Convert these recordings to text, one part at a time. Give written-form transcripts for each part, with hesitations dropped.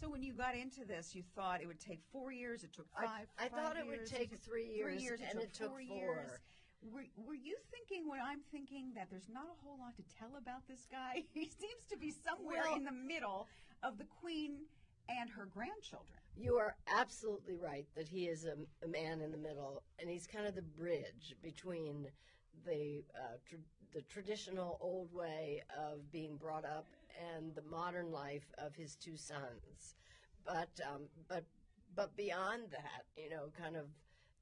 So when you got into this, you thought it would take 4 years. It took five. I thought it years, would take 3 years, 3 years, and it took 4 years. Were you thinking what I'm thinking, that there's not a whole lot to tell about this guy? He seems to be somewhere in the middle of the Queen and her grandchildren. You are absolutely right that he is a man in the middle, and he's kind of the bridge between the traditional old way of being brought up and the modern life of his two sons. But beyond that, kind of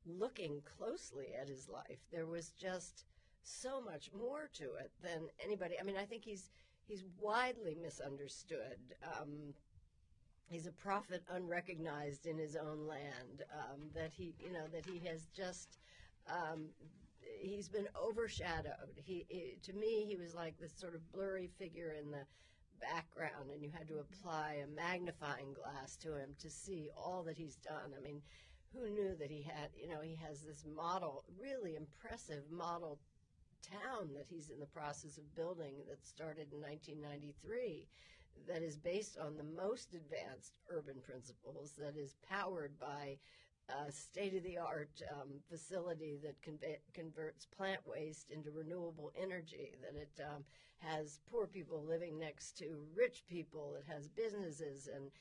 looking closely at his life, there was just so much more to it than anybody. I mean, I think he's widely misunderstood. He's a prophet unrecognized in his own land. That he has just. He's been overshadowed. To me, he was like this sort of blurry figure in the background, and you had to apply a magnifying glass to him to see all that he's done. I mean, who knew that he has this really impressive model town that he's in the process of building that started in 1993, that is based on the most advanced urban principles, that is powered by a state-of-the-art facility that converts plant waste into renewable energy, that it has poor people living next to rich people, it has businesses and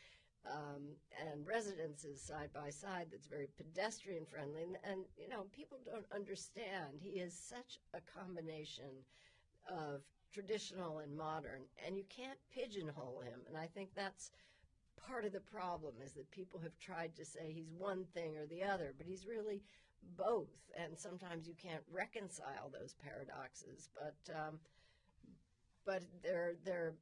residences side by side, that's very pedestrian friendly, and people don't understand. He is such a combination of traditional and modern, and you can't pigeonhole him. And I think that's part of the problem, is that people have tried to say he's one thing or the other, but he's really both, and sometimes you can't reconcile those paradoxes. But there are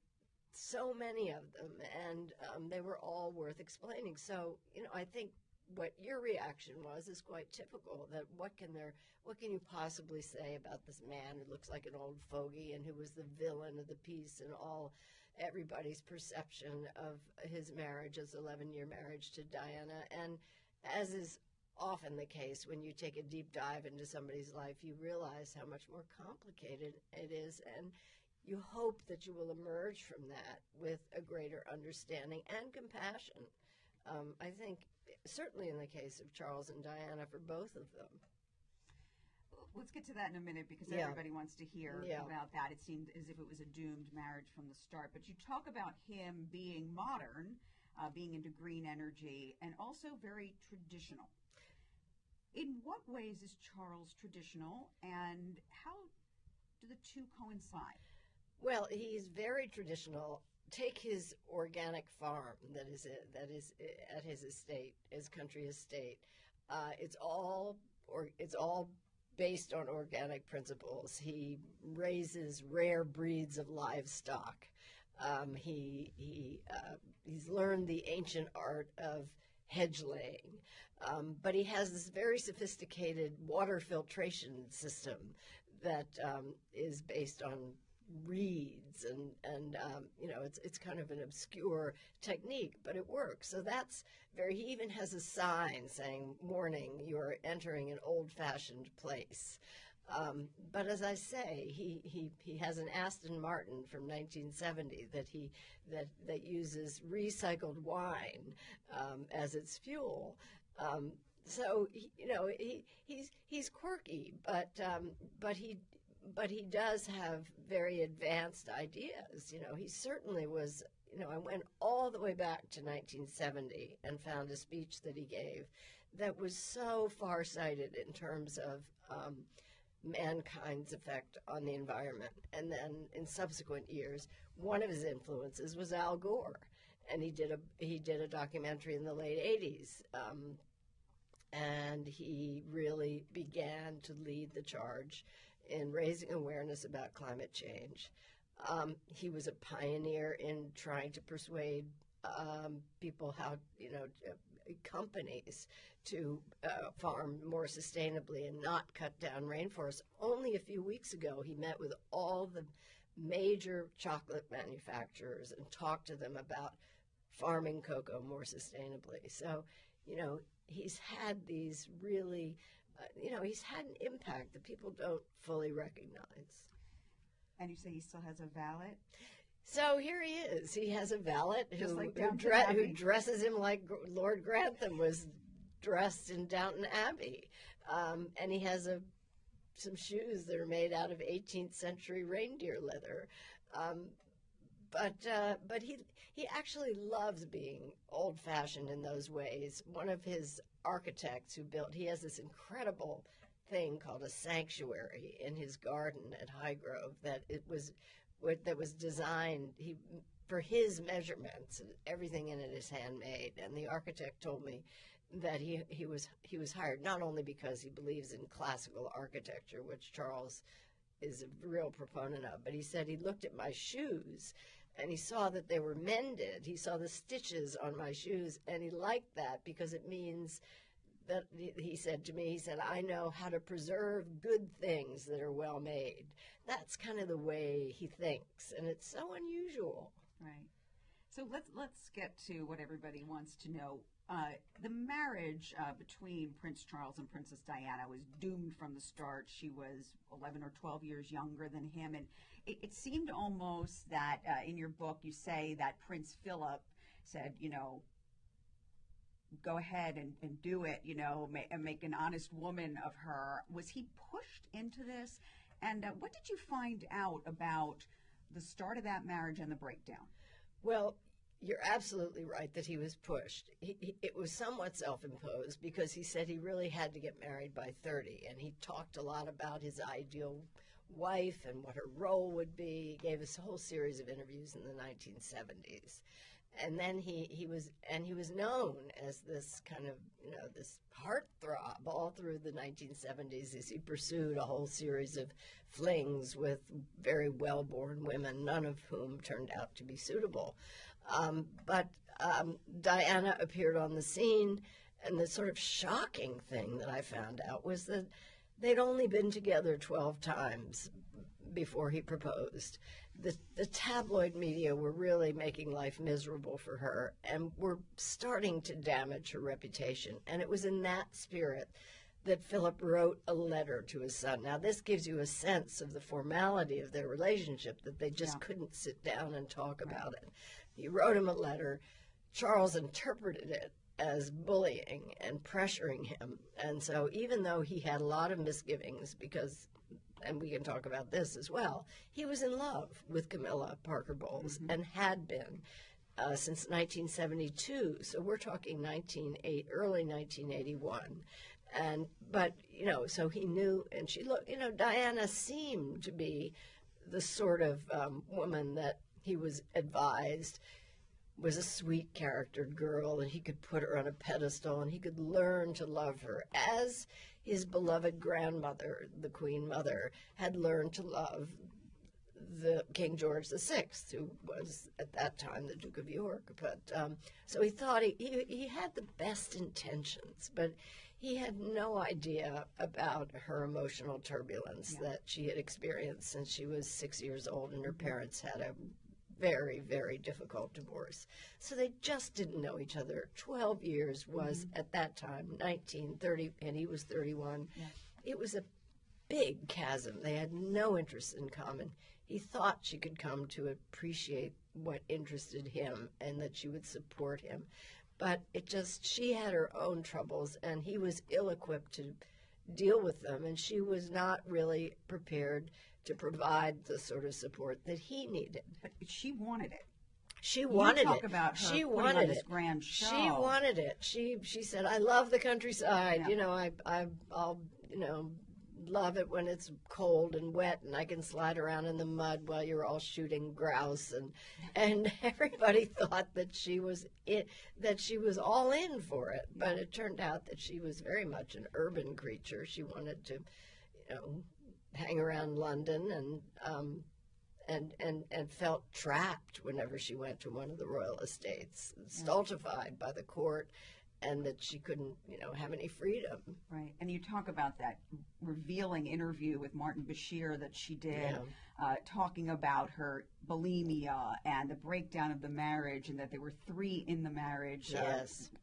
so many of them, and they were all worth explaining. So, I think what your reaction was is quite typical, that what can you possibly say about this man who looks like an old fogey and who was the villain of the piece and everybody's perception of his marriage, his 11-year marriage to Diana. And as is often the case, when you take a deep dive into somebody's life, you realize how much more complicated it is, and you hope that you will emerge from that with a greater understanding and compassion. I think certainly in the case of Charles and Diana, for both of them. Let's get to that in a minute, because everybody wants to hear about that. It seemed as if it was a doomed marriage from the start. But you talk about him being modern, being into green energy, and also very traditional. In what ways is Charles traditional, and how do the two coincide? Well, he's very traditional. Take his organic farm that is at his estate, his country estate. It's all based on organic principles. He raises rare breeds of livestock. He's learned the ancient art of hedge laying, but he has this very sophisticated water filtration system that is based on reeds, and it's kind of an obscure technique, but it works. So he even has a sign saying, "Warning, you're entering an old-fashioned place." But as I say, he has an Aston Martin from 1970 that uses recycled wine as its fuel. So he's quirky, but he does have very advanced ideas. He certainly was. I went all the way back to 1970 and found a speech that he gave that was so far-sighted in terms of mankind's effect on the environment. And then in subsequent years, one of his influences was Al Gore, and he did a documentary in the late 80s. And he really began to lead the charge in raising awareness about climate change. He was a pioneer in trying to persuade people companies to farm more sustainably and not cut down rainforests. Only a few weeks ago, he met with all the major chocolate manufacturers and talked to them about farming cocoa more sustainably. So, he's had these really, he's had an impact that people don't fully recognize. And you say he still has a valet? So here he is. He has a valet Like who dresses him like Lord Grantham was dressed in Downton Abbey. And he has some shoes that are made out of 18th century reindeer leather. But he actually loves being old-fashioned in those ways. One of his architects he has this incredible thing called a sanctuary in his garden at Highgrove that was designed for his measurements. Everything in it is handmade, and the architect told me that he was hired not only because he believes in classical architecture, which Charles is a real proponent of, but he said he looked at my shoes and he saw that they were mended. He saw the stitches on my shoes, and he liked that because it means that, he said to me, I know how to preserve good things that are well made. That's kind of the way he thinks, and it's so unusual. Right. So let's get to what everybody wants to know. The marriage between Prince Charles and Princess Diana was doomed from the start. She was 11 or 12 years younger than him, and it seemed almost that in your book you say that Prince Philip said, go ahead and do it, and make an honest woman of her. Was he pushed into this? And what did you find out about the start of that marriage and the breakdown? Well, you're absolutely right that he was pushed. It was somewhat self-imposed because he said he really had to get married by 30, and he talked a lot about his ideal wife and what her role would be. He gave us a whole series of interviews in the 1970s. And then he was known as this kind of, this heartthrob all through the 1970s as he pursued a whole series of flings with very well-born women, none of whom turned out to be suitable. But Diana appeared on the scene, and the sort of shocking thing that I found out was that they'd only been together 12 times before he proposed. The tabloid media were really making life miserable for her and were starting to damage her reputation. And it was in that spirit that Philip wrote a letter to his son. Now, this gives you a sense of the formality of their relationship, that they just couldn't sit down and talk about it. He wrote him a letter. Charles interpreted it as bullying and pressuring him. And so even though he had a lot of misgivings because, and we can talk about this as well, he was in love with Camilla Parker Bowles and had been since 1972. So we're talking early 1981. But so he knew, and she looked, Diana seemed to be the sort of woman that he was advised was a sweet-charactered girl, and he could put her on a pedestal, and he could learn to love her, as his beloved grandmother, the Queen Mother, had learned to love the King George VI, who was at that time the Duke of York. But so he thought he had the best intentions, but he had no idea about her emotional turbulence that she had experienced since she was 6 years old, and her parents had a very, very difficult divorce. So they just didn't know each other. 12 years was, at that time, 1930, and he was 31. Yeah. It was a big chasm. They had no interest in common. He thought she could come to appreciate what interested him and that she would support him. But she had her own troubles, and he was ill-equipped to deal with them, and she was not really prepared to provide the sort of support that he needed. But she wanted it. She wanted talk it. About her she wanted it. Grand show. She wanted it. She said, "I love the countryside. Yeah. I'll love it when it's cold and wet, and I can slide around in the mud while you're all shooting grouse." And everybody thought that she was all in for it. But it turned out that she was very much an urban creature. She wanted to, hang around London and felt trapped whenever she went to one of the royal estates, stultified by the court, and that she couldn't, have any freedom. Right. And you talk about that revealing interview with Martin Bashir that she did, talking about her bulimia and the breakdown of the marriage, and that there were 3 in the marriage,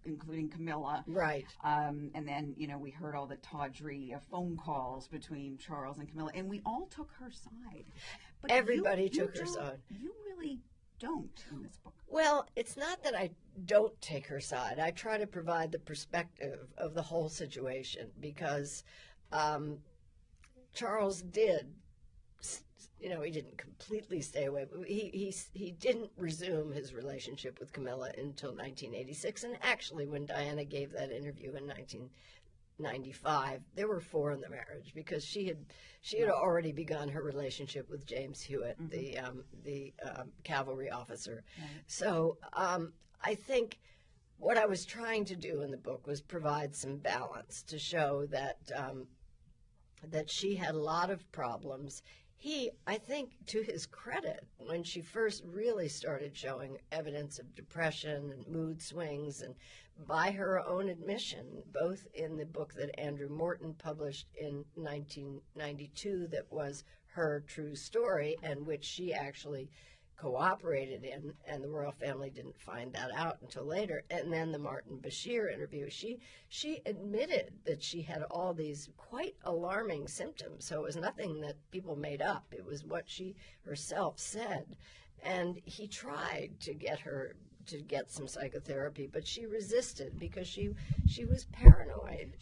including Camilla. Right. And then, we heard all the tawdry phone calls between Charles and Camilla, and we all took her side. But everybody took her side. You really don't in this book. Well, it's not that I don't take her side. I try to provide the perspective of the whole situation because Charles did, he didn't completely stay away, but he didn't resume his relationship with Camilla until 1986. And actually, when Diana gave that interview in 1995, there were 4 in the marriage because she had already begun her relationship with James Hewitt, the cavalry officer. Right. So I think what I was trying to do in the book was provide some balance to show that that she had a lot of problems. I think, to his credit, when she first really started showing evidence of depression and mood swings, and by her own admission, both in the book that Andrew Morton published in 1992 that was her true story, and which she actually cooperated in, and the royal family didn't find that out until later, and then the Martin Bashir interview, she admitted that she had all these quite alarming symptoms. So it was nothing that people made up. It was what she herself said. And he tried to get her to get some psychotherapy, but she resisted because she was paranoid.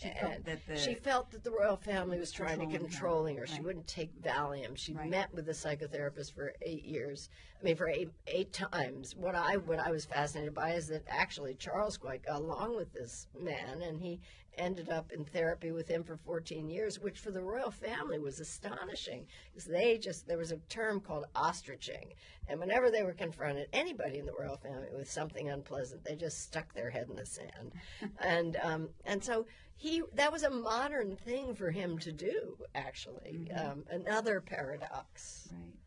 She felt that the royal family was trying to controlling her. Right. She wouldn't take Valium. She met with a psychotherapist for 8 years. For eight times. What I was fascinated by is that actually Charles quite got along with this man, and he ended up in therapy with him for 14 years, which for the royal family was astonishing, because there was a term called ostriching, and whenever they were confronted, anybody in the royal family with something unpleasant, they just stuck their head in the sand. And so that was a modern thing for him to do, actually. Another paradox. Right.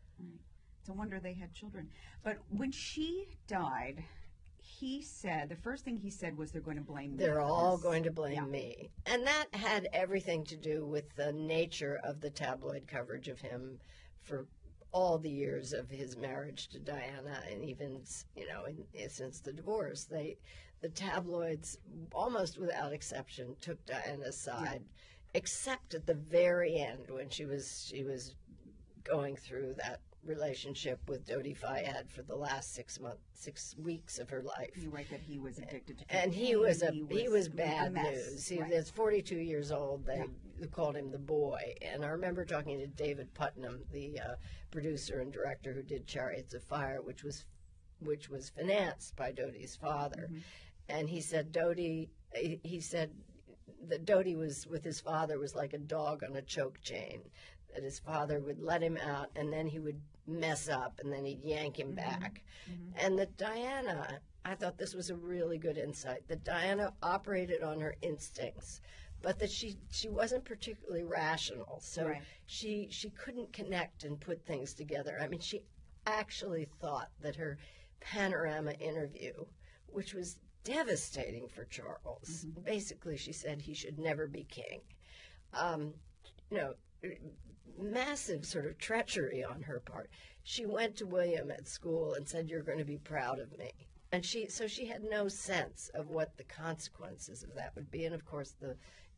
It's a wonder they had children. But when she died, he said, the first thing he said was, they're going to blame me. They're all going to blame me. And that had everything to do with the nature of the tabloid coverage of him for all the years of his marriage to Diana, and even, since the divorce. The tabloids, almost without exception, took Diana's side, except at the very end when she was going through that relationship with Dodi Fayed for the last 6 weeks of her life. You're right that he was addicted to cocaine. And he was bad news. He was 42 years old. They called him the boy. And I remember talking to David Putnam, the producer and director who did Chariots of Fire, which was financed by Dodi's father. And he said that Dodi was with his father was like a dog on a choke chain. That his father would let him out, and then he would mess up, and then he'd yank him back. And that Diana, I thought this was a really good insight, that Diana operated on her instincts, but that she wasn't particularly rational. So she couldn't connect and put things together. She actually thought that her Panorama interview, which was devastating for Charles, basically she said he should never be king. Massive sort of treachery on her part. She went to William at school and said, "You're going to be proud of me." And she had no sense of what the consequences of that would be. And of course, the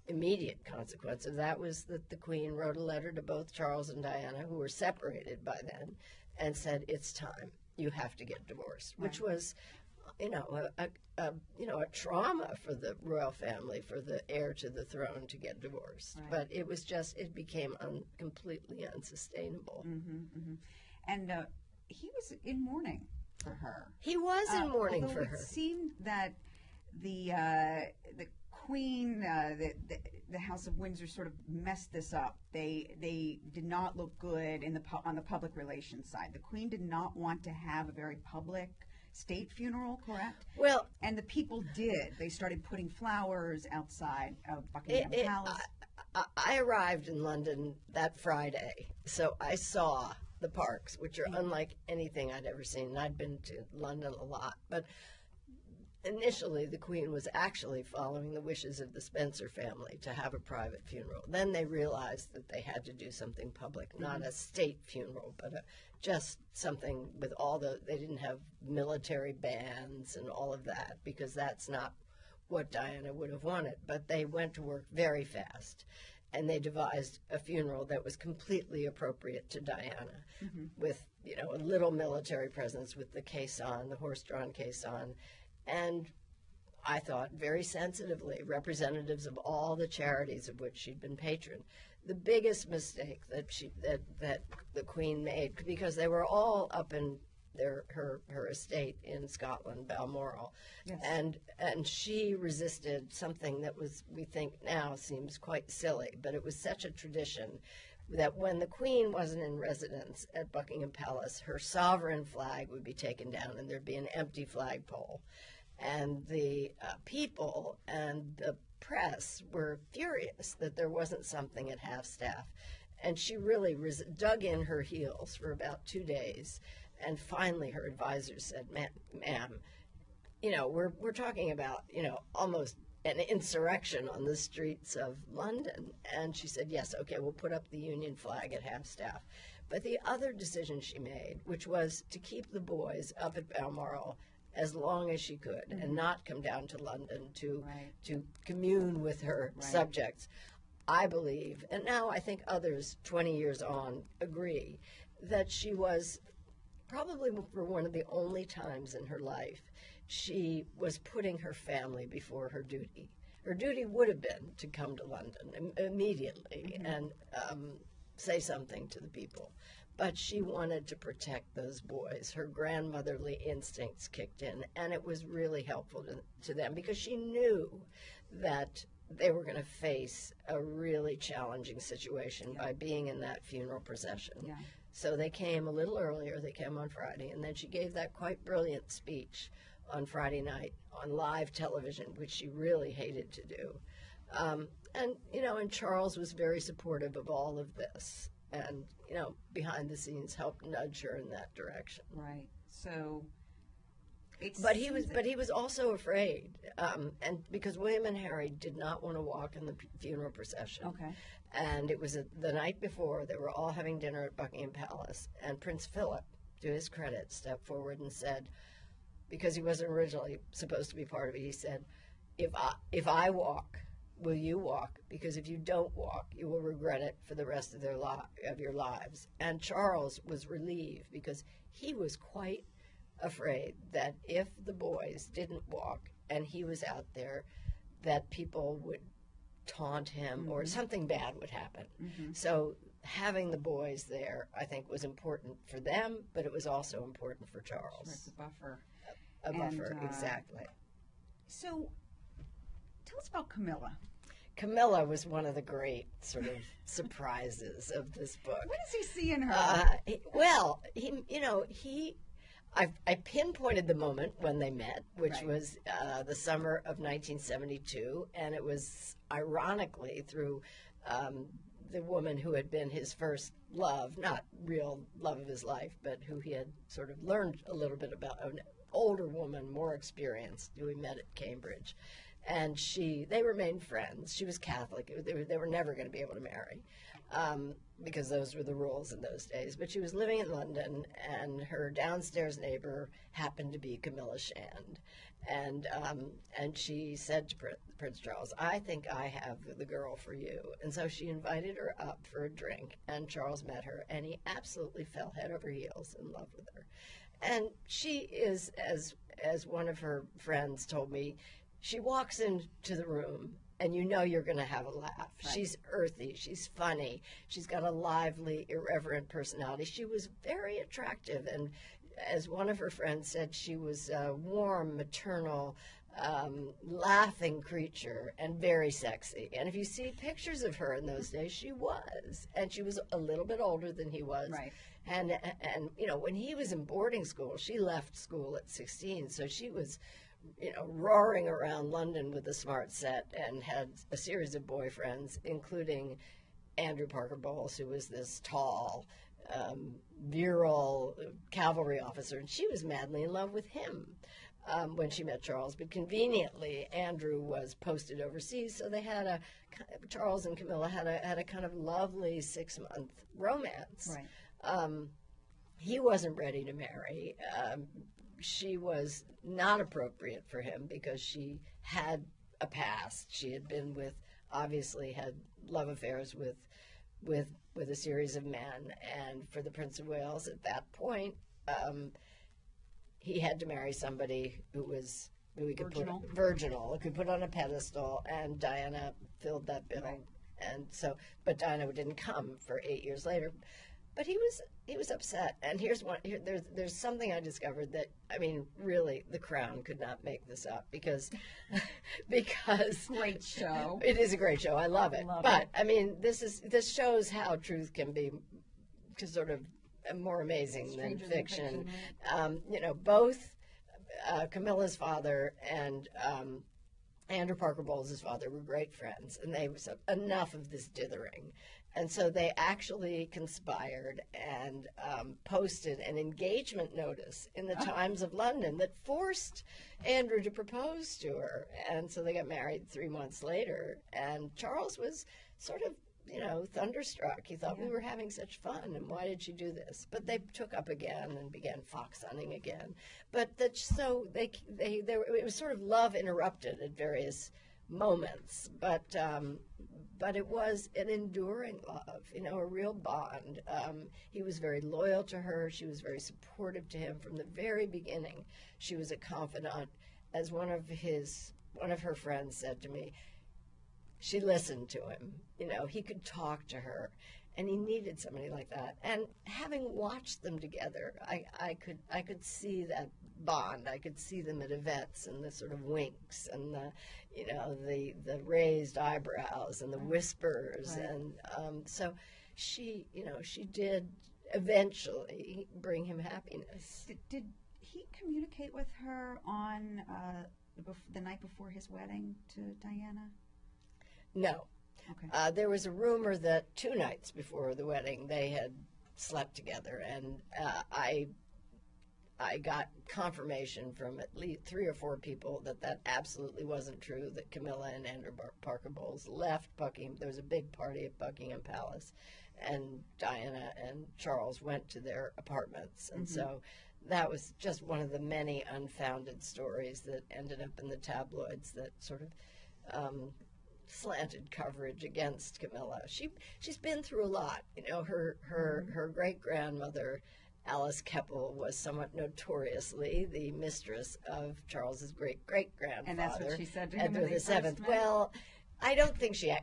immediate consequence of that was that the Queen wrote a letter to both Charles and Diana, who were separated by then, and said, "It's time. You have to get divorced," which was, a trauma for the royal family, for the heir to the throne to get divorced. But it became completely unsustainable. And he was in mourning for her. He was in mourning for her. It seemed that the Queen, the House of Windsor, sort of messed this up. They did not look good on the public relations side. The Queen did not want to have a very public state funeral, correct? Well, and the people did. They started putting flowers outside of Buckingham Palace. I arrived in London that Friday, so I saw the parks, which are unlike anything I'd ever seen. I'd been to London a lot, but initially the Queen was actually following the wishes of the Spencer family to have a private funeral. Then they realized that they had to do something public, not a state funeral, but just something with they didn't have military bands and all of that, because that's not what Diana would have wanted. But they went to work very fast. and they devised a funeral that was completely appropriate to Diana, with, you know, a little military presence with the caisson, the horse-drawn caisson, and I thought very sensitively representatives of all the charities of which she'd been patron. The biggest mistake that the Queen made, because they were all up in her estate in Scotland, Balmoral, yes. and she resisted something that was, we think now seems quite silly, but it was such a tradition that when the Queen wasn't in residence at Buckingham Palace, her sovereign flag would be taken down and there'd be an empty flagpole. And the people and the press were furious that there wasn't something at half-staff. And she really dug in her heels for about 2 days. And finally her advisors said, ma'am, you know, we're talking about, you know, almost an insurrection on the streets of London. And she said, yes, okay, we'll put up the Union flag at half-staff. But the other decision she made, which was to keep the boys up at Balmoral as long as she could, and not come down to London to commune with her subjects, I believe, and now I think others 20 years on agree, that she was probably for one of the only times in her life she was putting her family before her duty. Her duty would have been to come to London immediately and say something to the people. But she wanted to protect those boys. Her grandmotherly instincts kicked in, and it was really helpful to them because she knew that they were going to face a really challenging situation by being in that funeral procession. Yeah. So they came a little earlier. They came on Friday, and then she gave that quite brilliant speech on Friday night on live television, which she really hated to do. And, you know, and Charles was very supportive of all of this. And, you know, behind the scenes helped nudge her in that direction. Right. So, but he was also afraid, and because William and Harry did not want to walk in the funeral procession. Okay. And it was the night before. They were all having dinner at Buckingham Palace, and Prince Philip, to his credit, stepped forward and said, because he wasn't originally supposed to be part of it, he said, "If I walk, will you walk? Because if you don't walk, you will regret it for the rest of your lives." And Charles was relieved because he was quite afraid that if the boys didn't walk and he was out there, that people would taunt him or something bad would happen. So having the boys there, I think, was important for them, but it was also important for Charles. Sure, it's a buffer. A buffer, exactly. So tell us about Camilla. Camilla was one of the great sort of surprises of this book. What does he see in her? I pinpointed the moment when they met, which was the summer of 1972, and it was ironically through the woman who had been his first love, not real love of his life, but who he had sort of learned a little bit about, an older woman, more experienced, who he met at Cambridge. And they remained friends. She was Catholic. They were never going to be able to marry because those were the rules in those days. But she was living in London, and her downstairs neighbor happened to be Camilla Shand. And she said to Prince Charles, "I think I have the girl for you." And so she invited her up for a drink, and Charles met her, and he absolutely fell head over heels in love with her. And she is, as one of her friends told me, she walks into the room and you know you're going to have a laugh. Right. She's earthy. She's funny. She's got a lively, irreverent personality. She was very attractive. And as one of her friends said, she was a warm, maternal, laughing creature and very sexy. And if you see pictures of her in those days, she was. And she was a little bit older than he was. Right. And you know, when he was in boarding school, she left school at 16. So she was, you know, roaring around London with a smart set and had a series of boyfriends, including Andrew Parker Bowles, who was this tall, virile cavalry officer. And she was madly in love with him when she met Charles. But conveniently, Andrew was posted overseas, so they had Charles and Camilla had a kind of lovely 6-month romance. Right. He wasn't ready to marry. She was not appropriate for him because she had a past. She had been with, obviously had love affairs with a series of men. And for the Prince of Wales, at that point, he had to marry somebody who he could virginal, could put on a pedestal, and Diana filled that bill. Right. And so, but Diana didn't come for 8 years later. But he was upset. And there's something I discovered that, I mean, really, The Crown could not make this up because great show. It is a great show. I love it. But I mean, this shows how truth can be sort of more amazing than fiction. Both Camilla's father and Andrew Parker Bowles' father were great friends, and they said enough of this dithering. And so they actually conspired and posted an engagement notice in the Times of London that forced Andrew to propose to her. And so they got married 3 months later. And Charles was sort of, thunderstruck. He thought, we were having such fun, and why did she do this? But they took up again and began fox hunting again. But it was sort of love interrupted at various moments, but it was an enduring love, a real bond. He was very loyal to her. She was very supportive to him from the very beginning. She was a confidant. As one of her friends said to me, she listened to him. He could talk to her, and he needed somebody like that. And having watched them together, I could see that bond. I could see them at events, and the sort of winks, and the raised eyebrows, and the whispers, right. And so she did eventually bring him happiness. Did he communicate with her on the night before his wedding to Diana? No. Okay. There was a rumor that 2 nights before the wedding they had slept together, and I got confirmation from at least 3 or 4 people that absolutely wasn't true, that Camilla and Andrew Parker Bowles left Buckingham. There was a big party at Buckingham Palace, and Diana and Charles went to their apartments. And so that was just one of the many unfounded stories that ended up in the tabloids that sort of slanted coverage against Camilla. She's been through a lot. Her great-grandmother, Alice Keppel, was somewhat notoriously the mistress of Charles's great-great-grandfather. And that's what she said to him Edward VII. Well, I don't think she had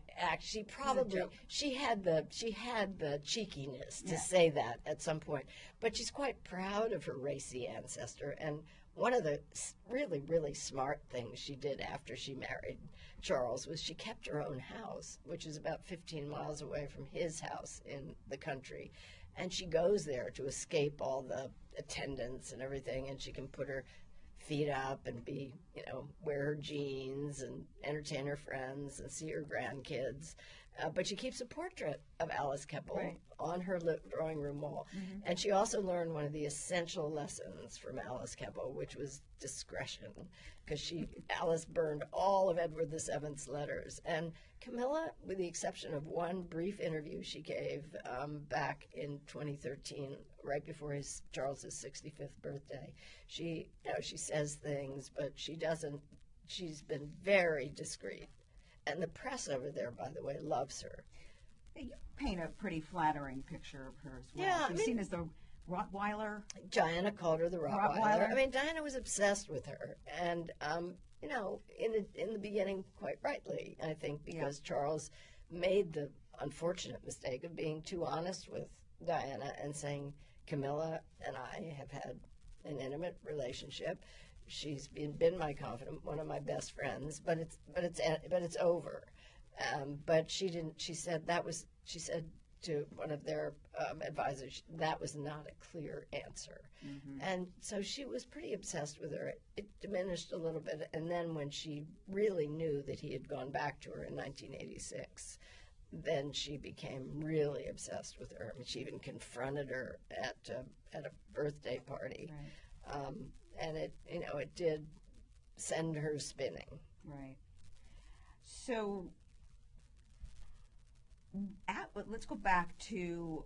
the cheekiness to say that at some point, but she's quite proud of her racy ancestor. And one of the really, really smart things she did after she married Charles was she kept her own house, which is about 15 miles away from his house in the country. And she goes there to escape all the attendants and everything, and she can put her feet up and wear her jeans and entertain her friends and see her grandkids. But she keeps a portrait of Alice Keppel on her drawing room wall. And she also learned one of the essential lessons from Alice Keppel, which was discretion, because Alice burned all of Edward VII's letters. And Camilla, with the exception of one brief interview she gave back in 2013, right before Charles's 65th birthday, she says things, but she's been very discreet. And the press over there, by the way, loves her. You paint a pretty flattering picture of her as well. Yeah, She's seen as the Rottweiler. Diana called her the Rottweiler. I mean, Diana was obsessed with her. And, in the beginning, quite rightly, I think, because Charles made the unfortunate mistake of being too honest with Diana and saying, Camilla and I have had an intimate relationship. She's been my confidant, one of my best friends, but it's over. But she didn't. She said to one of their advisors, that was not a clear answer. And so she was pretty obsessed with her. It diminished a little bit, and then when she really knew that he had gone back to her in 1986, then she became really obsessed with her. I mean, she even confronted her at a birthday party. Right. And it did send her spinning. Right. So, let's go back to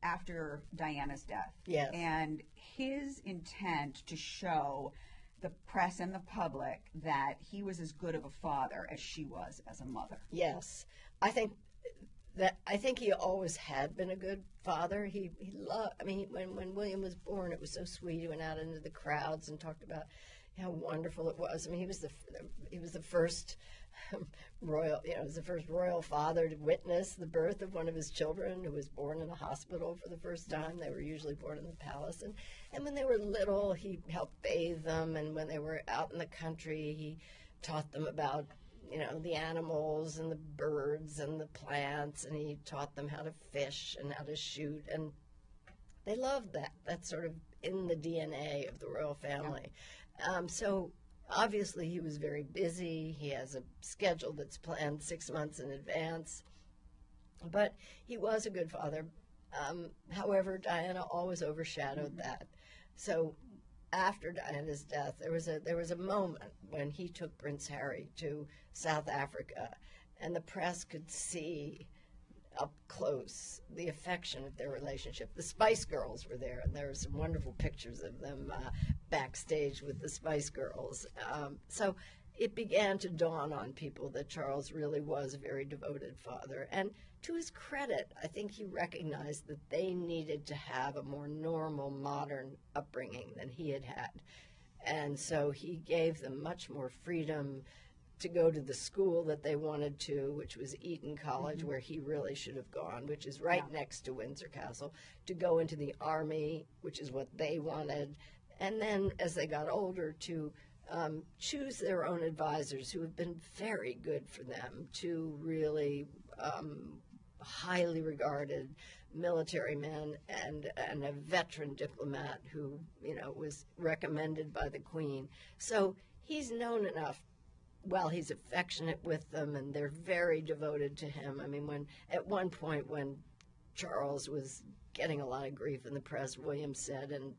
after Diana's death. Yes. And his intent to show the press and the public that he was as good of a father as she was as a mother. Yes, I think he always had been a good father. He loved. I mean, when William was born, it was so sweet. He went out into the crowds and talked about how wonderful it was. I mean, he was the first royal, it was the first royal father to witness the birth of one of his children who was born in a hospital for the first time. They were usually born in the palace. And when they were little, he helped bathe them. And when they were out in the country, he taught them about, the animals and the birds and the plants. And he taught them how to fish and how to shoot. And they loved that. That's sort of in the DNA of the royal family. So obviously, he was very busy. He has a schedule that's planned 6 months in advance. But he was a good father. However, Diana always overshadowed that. So after Diana's death, there was a moment when he took Prince Harry to South Africa, and the press could see up close the affection of their relationship. The Spice Girls were there, and there are some wonderful pictures of them backstage with the Spice Girls. So it began to dawn on people that Charles really was a very devoted father. And to his credit, I think he recognized that they needed to have a more normal, modern upbringing than he had had. And so he gave them much more freedom to go to the school that they wanted to, which was Eton College, where he really should have gone, which is right next to Windsor Castle, to go into the army, which is what they wanted, and then as they got older to choose their own advisors who have been very good for them, two really highly regarded military men and a veteran diplomat who, was recommended by the Queen. So he's known enough. Well, he's affectionate with them, and they're very devoted to him. I mean, at one point when Charles was getting a lot of grief in the press, William said in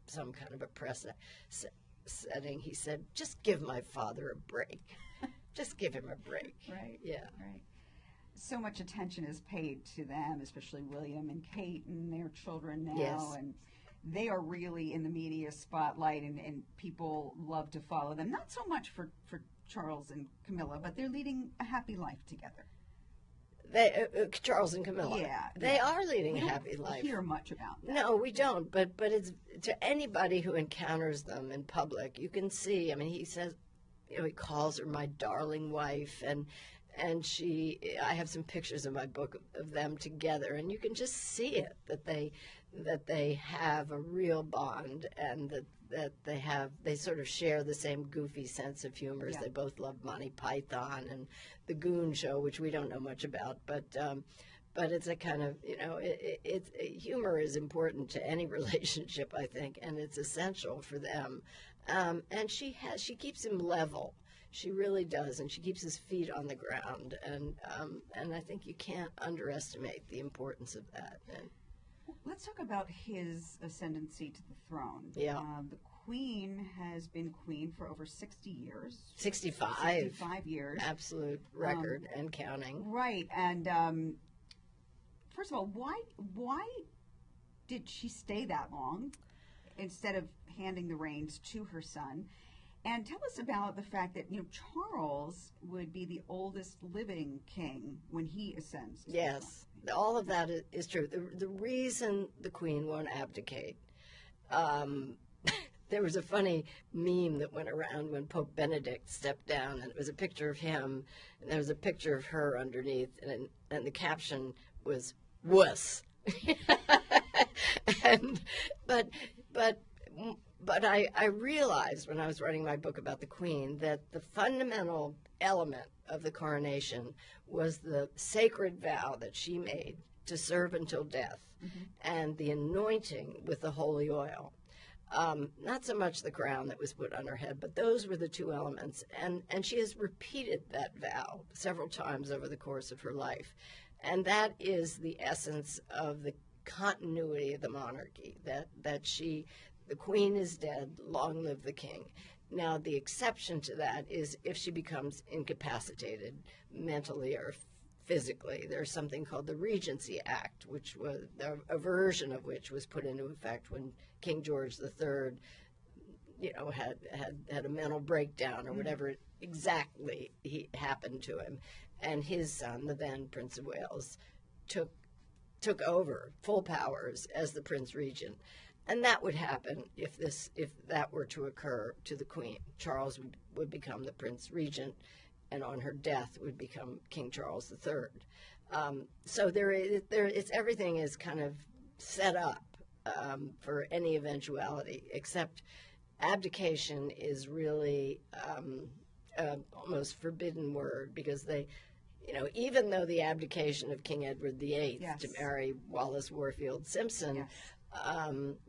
some kind of a press setting, he said, "Just give my father a break. Just give him a break." Right. Yeah. Right. So much attention is paid to them, especially William and Kate and their children now. Yes. And they are really in the media spotlight, and people love to follow them. Not so much for Charles and Camilla, but they're leading a happy life together. Charles and Camilla. Yeah. They are leading a happy life. We don't hear much about that. No, we don't. But it's to anybody who encounters them in public, you can see. I mean, he says, he calls her my darling wife, and I have some pictures in my book of them together, and you can just see it, that they have a real bond, and that they sort of share the same goofy sense of humor. They both love Monty Python and the Goon Show, which we don't know much about, but it's a kind of, humor is important to any relationship, I think, and it's essential for them. And she keeps him level. She really does, and she keeps his feet on the ground, and I think you can't underestimate the importance of that. And let's talk about his ascendancy to the throne. Yeah. The Queen has been queen for over 60 years. 65. 65 years. Absolute record and counting. Right, and first of all, why did she stay that long instead of handing the reins to her son? And tell us about the fact that, Charles would be the oldest living king when he ascends. Yes, all of that is true. The reason the Queen won't abdicate, there was a funny meme that went around when Pope Benedict stepped down, and it was a picture of him, and there was a picture of her underneath, and the caption was, "Wuss." But I realized when I was writing my book about the Queen that the fundamental element of the coronation was the sacred vow that she made to serve until death, and the anointing with the holy oil. Not so much the crown that was put on her head, but those were the two elements. And she has repeated that vow several times over the course of her life. And that is the essence of the continuity of the monarchy, that the Queen is dead, long live the king. Now, the exception to that is if she becomes incapacitated mentally or physically. There's something called the Regency Act, which was a version of which was put into effect when King George III had a mental breakdown or whatever exactly happened to him, and his son, the then Prince of Wales, took over full powers as the Prince Regent. And that would happen if that were to occur to the Queen. Charles would become the Prince Regent, and on her death would become King Charles III. So everything is kind of set up for any eventuality, except abdication is really almost forbidden word, because even though the abdication of King Edward VIII to marry Wallis Warfield Simpson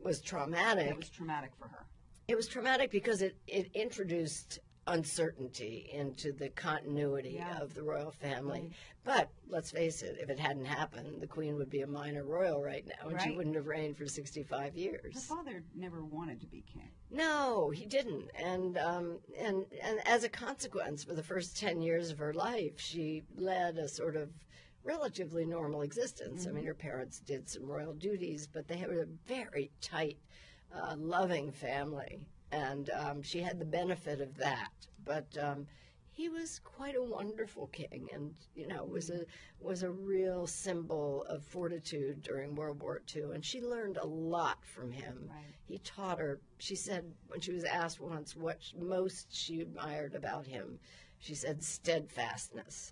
was traumatic. It was traumatic for her. It was traumatic because it introduced uncertainty into the continuity of the royal family. Right. But let's face it, if it hadn't happened, the Queen would be a minor royal right now, and she wouldn't have reigned for 65 years. Her father never wanted to be king. No, he didn't. And as a consequence, for the first 10 years of her life, she led a sort of relatively normal existence. I mean, her parents did some royal duties, but they had a very tight, loving family, and she had the benefit of that. But he was quite a wonderful king, and was a real symbol of fortitude during World War II. And she learned a lot from him. Right. He taught her. She said when she was asked once what most she admired about him, she said steadfastness.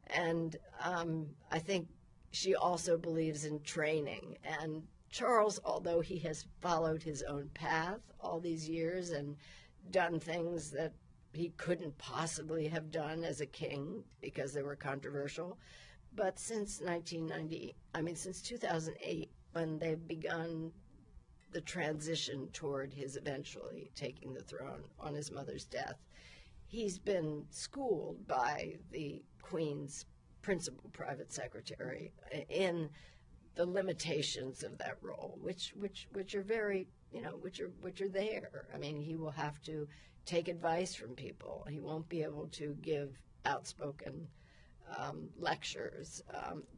And I think she also believes in training. And Charles, although he has followed his own path all these years and done things that he couldn't possibly have done as a king because they were controversial, but since 2008, when they've begun the transition toward his eventually taking the throne on his mother's death, he's been schooled by the Queen's principal private secretary in the limitations of that role, which are very, which are there. I mean, he will have to take advice from people. He won't be able to give outspoken lectures.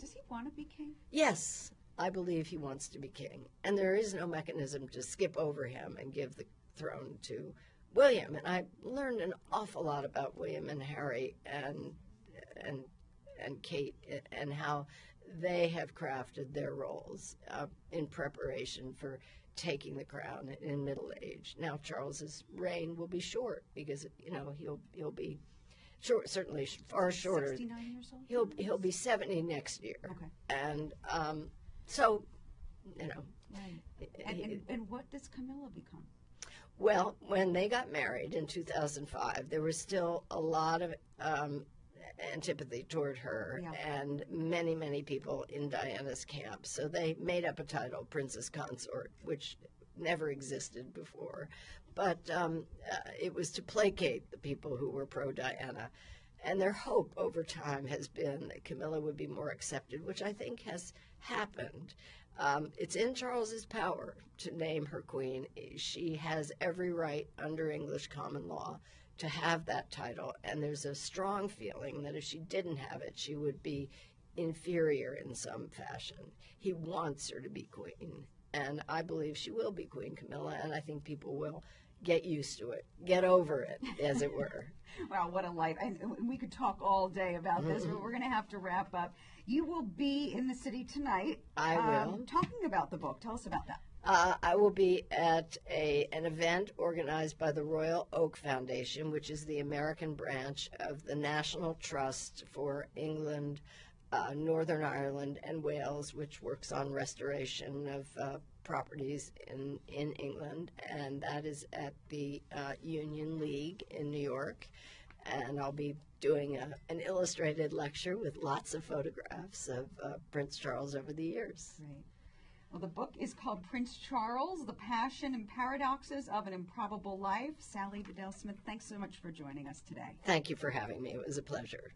Does he want to be king? Yes, I believe he wants to be king, and there is no mechanism to skip over him and give the throne to William. And I learned an awful lot about William and Harry and Kate, and how they have crafted their roles in preparation for taking the crown in middle age. Now Charles's reign will be short because he'll be short, certainly far shorter. 69 years old. He'll be 70 next year. Okay. And so. Right. And what does Camilla become? Well, when they got married in 2005, there was still a lot of antipathy toward her, and many, many people in Diana's camp. So they made up a title, Princess Consort, which never existed before. But it was to placate the people who were pro-Diana. And their hope over time has been that Camilla would be more accepted, which I think has happened. It's in Charles's power to name her queen. She has every right under English common law to have that title, and there's a strong feeling that if she didn't have it, she would be inferior in some fashion. He wants her to be queen, and I believe she will be Queen Camilla, and I think people will get used to it, get over it, as it were. Wow, what a life. And we could talk all day about this, but we're going to have to wrap up. You will be in the city tonight. I will. Talking about the book. Tell us about that. I will be at an event organized by the Royal Oak Foundation, which is the American branch of the National Trust for England, Northern Ireland, and Wales, which works on restoration of properties in England. And that is at the Union League in New York. And I'll be doing an illustrated lecture with lots of photographs of Prince Charles over the years. Right. Well, the book is called Prince Charles, The Passion and Paradoxes of an Improbable Life. Sally Bedell Smith, thanks so much for joining us today. Thank you for having me. It was a pleasure.